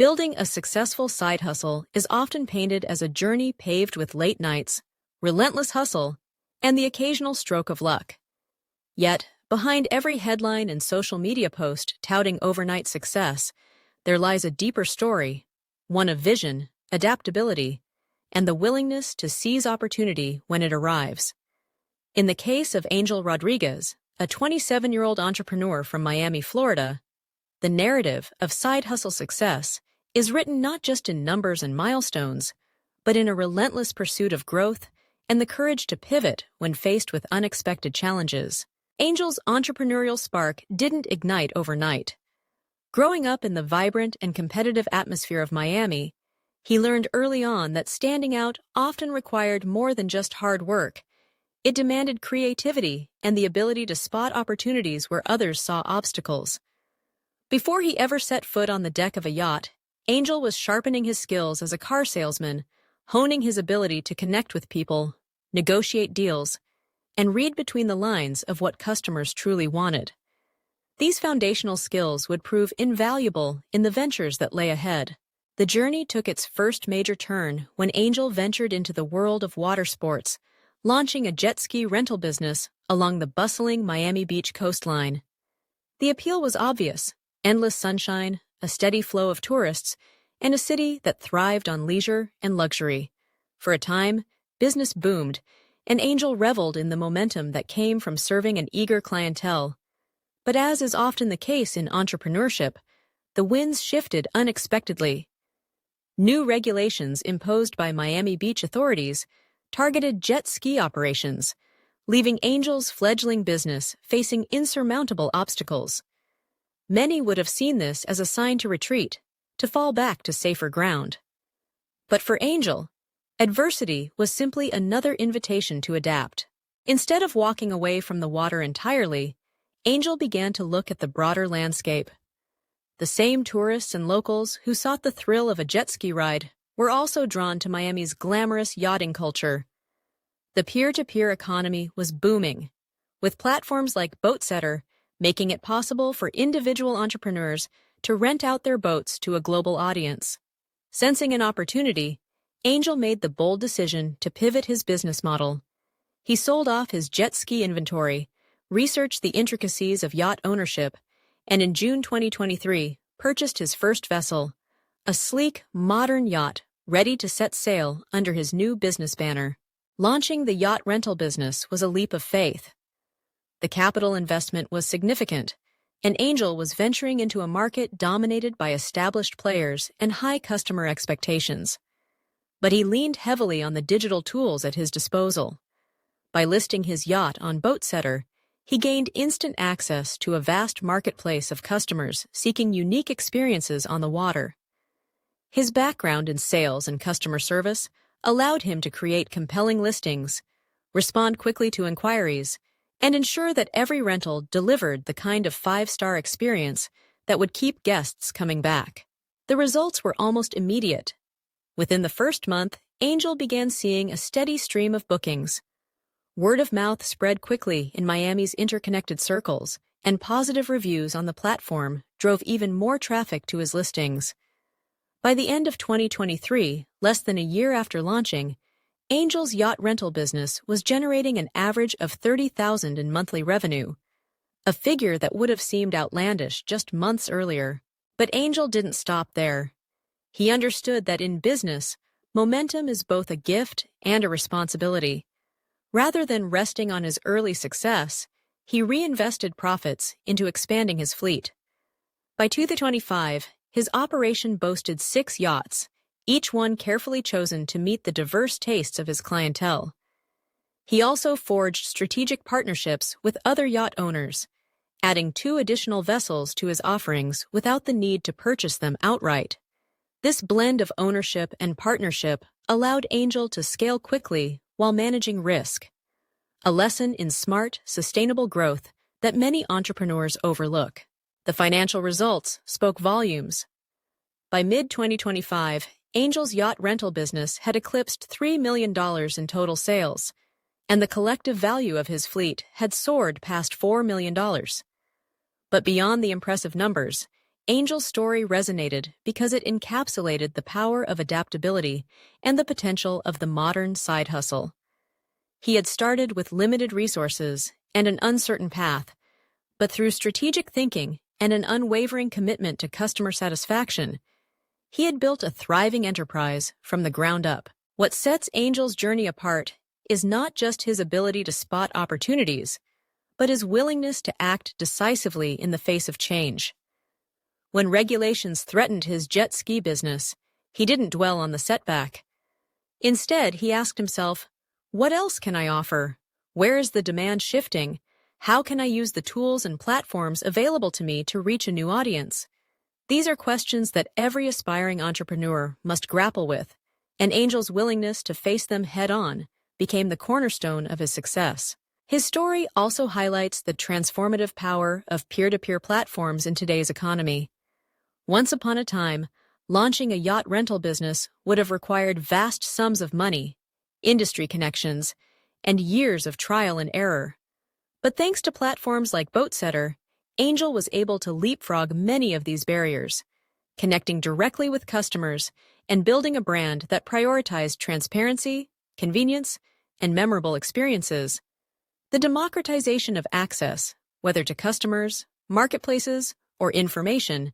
Building a successful side hustle is often painted as a journey paved with late nights, relentless hustle, and the occasional stroke of luck. Yet, behind every headline and social media post touting overnight success, there lies a deeper story, one of vision, adaptability, and the willingness to seize opportunity when it arrives. In the case of Angel Rodriguez, a 27-year-old entrepreneur from Miami, Florida, the narrative of side hustle success is written not just in numbers and milestones, but in a relentless pursuit of growth and the courage to pivot when faced with unexpected challenges. Angel's entrepreneurial spark didn't ignite overnight. Growing up in the vibrant and competitive atmosphere of Miami, he learned early on that standing out often required more than just hard work. It demanded creativity and the ability to spot opportunities where others saw obstacles. Before he ever set foot on the deck of a yacht, Angel was sharpening his skills as a car salesman, honing his ability to connect with people, negotiate deals, and read between the lines of what customers truly wanted. These foundational skills would prove invaluable in the ventures that lay ahead. The journey took its first major turn when Angel ventured into the world of water sports, launching a jet ski rental business along the bustling Miami Beach coastline. The appeal was obvious: endless sunshine, a steady flow of tourists, and a city that thrived on leisure and luxury. For a time, business boomed, and Angel reveled in the momentum that came from serving an eager clientele. But as is often the case in entrepreneurship, the winds shifted unexpectedly. New regulations imposed by Miami Beach authorities targeted jet ski operations, leaving Angel's fledgling business facing insurmountable obstacles. Many would have seen this as a sign to retreat, to fall back to safer ground. But for Angel, adversity was simply another invitation to adapt. Instead of walking away from the water entirely, Angel began to look at the broader landscape. The same tourists and locals who sought the thrill of a jet ski ride were also drawn to Miami's glamorous yachting culture. The peer-to-peer economy was booming, with platforms like BoatSetter making it possible for individual entrepreneurs to rent out their boats to a global audience. Sensing an opportunity, Angel made the bold decision to pivot his business model. He sold off his jet ski inventory, researched the intricacies of yacht ownership, and in June 2023 purchased his first vessel, a sleek, modern yacht ready to set sail under his new business banner. Launching the yacht rental business was a leap of faith. The capital investment was significant, and Angel was venturing into a market dominated by established players and high customer expectations. But he leaned heavily on the digital tools at his disposal. By listing his yacht on BoatSetter, he gained instant access to a vast marketplace of customers seeking unique experiences on the water. His background in sales and customer service allowed him to create compelling listings, respond quickly to inquiries, and ensure that every rental delivered the kind of five-star experience that would keep guests coming back. The results were almost immediate. Within the first month, Angel began seeing a steady stream of bookings. Word of mouth spread quickly in Miami's interconnected circles, and positive reviews on the platform drove even more traffic to his listings. By the end of 2023, less than a year after launching, Angel's yacht rental business was generating an average of $30,000 in monthly revenue, a figure that would have seemed outlandish just months earlier. But Angel didn't stop there. He understood that in business, momentum is both a gift and a responsibility. Rather than resting on his early success, he reinvested profits into expanding his fleet. By 2025, his operation boasted 6 yachts, each one carefully chosen to meet the diverse tastes of his clientele. He also forged strategic partnerships with other yacht owners, adding 2 additional vessels to his offerings without the need to purchase them outright. This blend of ownership and partnership allowed Angel to scale quickly while managing risk, a lesson in smart, sustainable growth that many entrepreneurs overlook. The financial results spoke volumes. By mid-2025, Angel's yacht rental business had eclipsed $3 million in total sales, and the collective value of his fleet had soared past $4 million. But beyond the impressive numbers, Angel's story resonated because it encapsulated the power of adaptability and the potential of the modern side hustle. He had started with limited resources and an uncertain path, but through strategic thinking and an unwavering commitment to customer satisfaction, he had built a thriving enterprise from the ground up. What sets Angel's journey apart is not just his ability to spot opportunities, but his willingness to act decisively in the face of change. When regulations threatened his jet ski business, he didn't dwell on the setback. Instead, he asked himself, what else can I offer? Where is the demand shifting? How can I use the tools and platforms available to me to reach a new audience? These are questions that every aspiring entrepreneur must grapple with, and Angel's willingness to face them head-on became the cornerstone of his success. His story also highlights the transformative power of peer-to-peer platforms in today's economy. Once upon a time, launching a yacht rental business would have required vast sums of money, industry connections, and years of trial and error. But thanks to platforms like BoatSetter, Angel was able to leapfrog many of these barriers, connecting directly with customers and building a brand that prioritized transparency, convenience, and memorable experiences. The democratization of access, whether to customers, marketplaces, or information,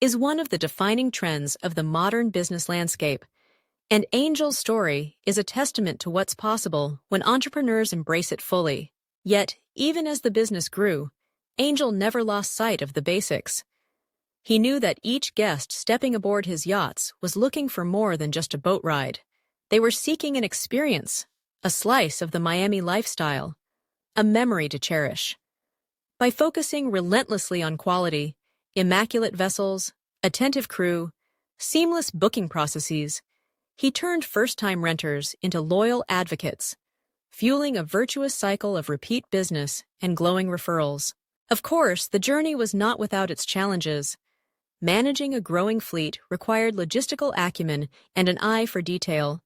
is one of the defining trends of the modern business landscape, and Angel's story is a testament to what's possible when entrepreneurs embrace it fully. Yet, even as the business grew, Angel never lost sight of the basics. He knew that each guest stepping aboard his yachts was looking for more than just a boat ride. They were seeking an experience, a slice of the Miami lifestyle, a memory to cherish. By focusing relentlessly on quality, immaculate vessels, attentive crew, seamless booking processes, he turned first-time renters into loyal advocates, fueling a virtuous cycle of repeat business and glowing referrals. Of course, the journey was not without its challenges. Managing a growing fleet required logistical acumen and an eye for detail.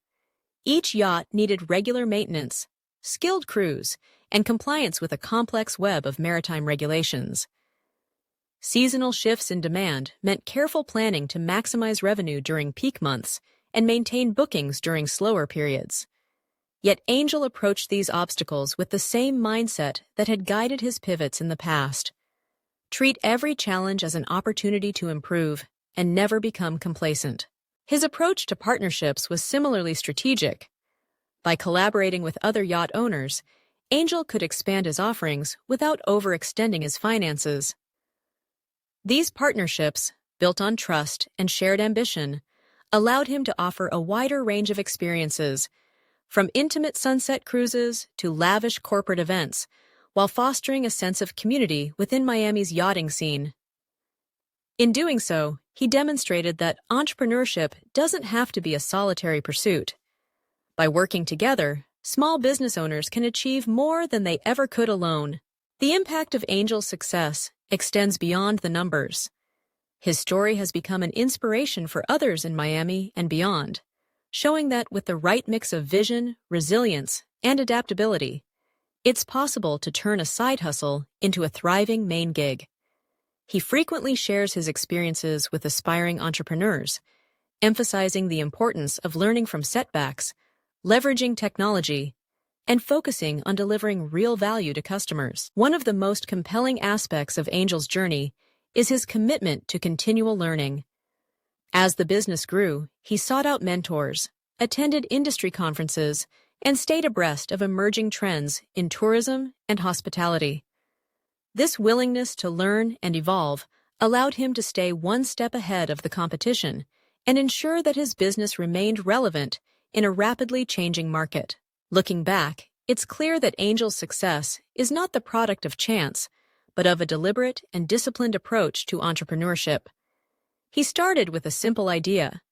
Each yacht needed regular maintenance, skilled crews, and compliance with a complex web of maritime regulations. Seasonal shifts in demand meant careful planning to maximize revenue during peak months and maintain bookings during slower periods. Yet Angel approached these obstacles with the same mindset that had guided his pivots in the past. Treat every challenge as an opportunity to improve and never become complacent. His approach to partnerships was similarly strategic. By collaborating with other yacht owners, Angel could expand his offerings without overextending his finances. These partnerships, built on trust and shared ambition, allowed him to offer a wider range of experiences, from intimate sunset cruises to lavish corporate events, while fostering a sense of community within Miami's yachting scene. In doing so, he demonstrated that entrepreneurship doesn't have to be a solitary pursuit. By working together, small business owners can achieve more than they ever could alone. The impact of Angel's success extends beyond the numbers. His story has become an inspiration for others in Miami and beyond, showing that with the right mix of vision, resilience, and adaptability, it's possible to turn a side hustle into a thriving main gig. He frequently shares his experiences with aspiring entrepreneurs, emphasizing the importance of learning from setbacks, leveraging technology, and focusing on delivering real value to customers. One of the most compelling aspects of Angel's journey is his commitment to continual learning. As the business grew, he sought out mentors, attended industry conferences, and stayed abreast of emerging trends in tourism and hospitality. This willingness to learn and evolve allowed him to stay one step ahead of the competition and ensure that his business remained relevant in a rapidly changing market. Looking back, it's clear that Angel's success is not the product of chance, but of a deliberate and disciplined approach to entrepreneurship. He started with a simple idea: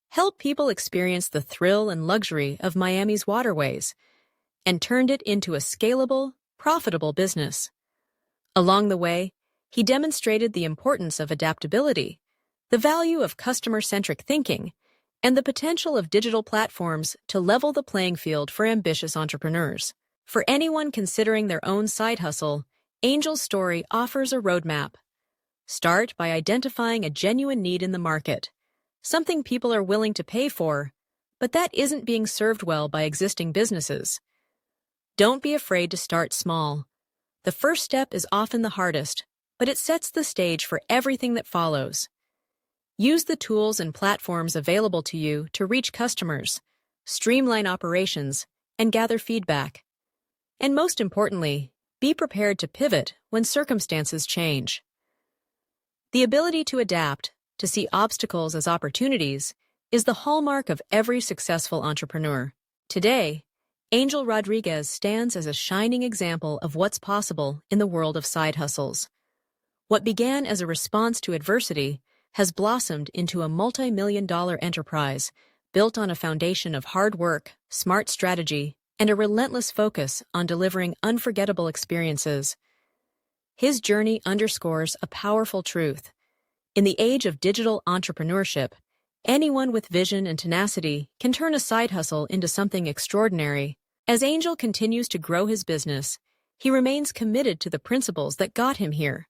help people experience the thrill and luxury of Miami's waterways, and turned it into a scalable, profitable business. Along the way, he demonstrated the importance of adaptability, the value of customer-centric thinking, and the potential of digital platforms to level the playing field for ambitious entrepreneurs. For anyone considering their own side hustle, Angel's story offers a roadmap. Start by identifying a genuine need in the market, something people are willing to pay for, but that isn't being served well by existing businesses. Don't be afraid to start small. The first step is often the hardest, but it sets the stage for everything that follows. Use the tools and platforms available to you to reach customers, streamline operations, and gather feedback. And most importantly, be prepared to pivot when circumstances change. The ability to adapt, to see obstacles as opportunities, is the hallmark of every successful entrepreneur. Today, Angel Rodriguez stands as a shining example of what's possible in the world of side hustles. What began as a response to adversity has blossomed into a multi-million-dollar enterprise built on a foundation of hard work, smart strategy, and a relentless focus on delivering unforgettable experiences. His journey underscores a powerful truth. In the age of digital entrepreneurship, anyone with vision and tenacity can turn a side hustle into something extraordinary. As Angel continues to grow his business, he remains committed to the principles that got him here: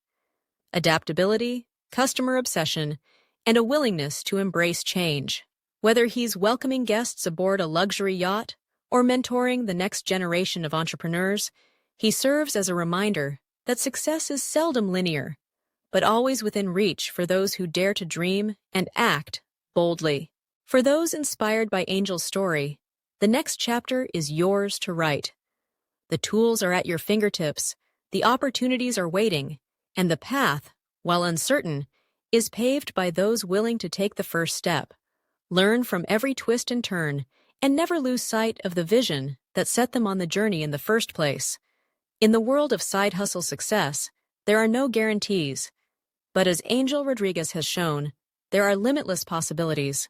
adaptability, customer obsession, and a willingness to embrace change. Whether he's welcoming guests aboard a luxury yacht or mentoring the next generation of entrepreneurs, he serves as a reminder that success is seldom linear, but always within reach for those who dare to dream and act boldly. For those inspired by Angel's story, the next chapter is yours to write. The tools are at your fingertips, the opportunities are waiting, and the path, while uncertain, is paved by those willing to take the first step. Learn from every twist and turn, and never lose sight of the vision that set them on the journey in the first place. In the world of side hustle success, there are no guarantees, but as Angel Rodriguez has shown, there are limitless possibilities.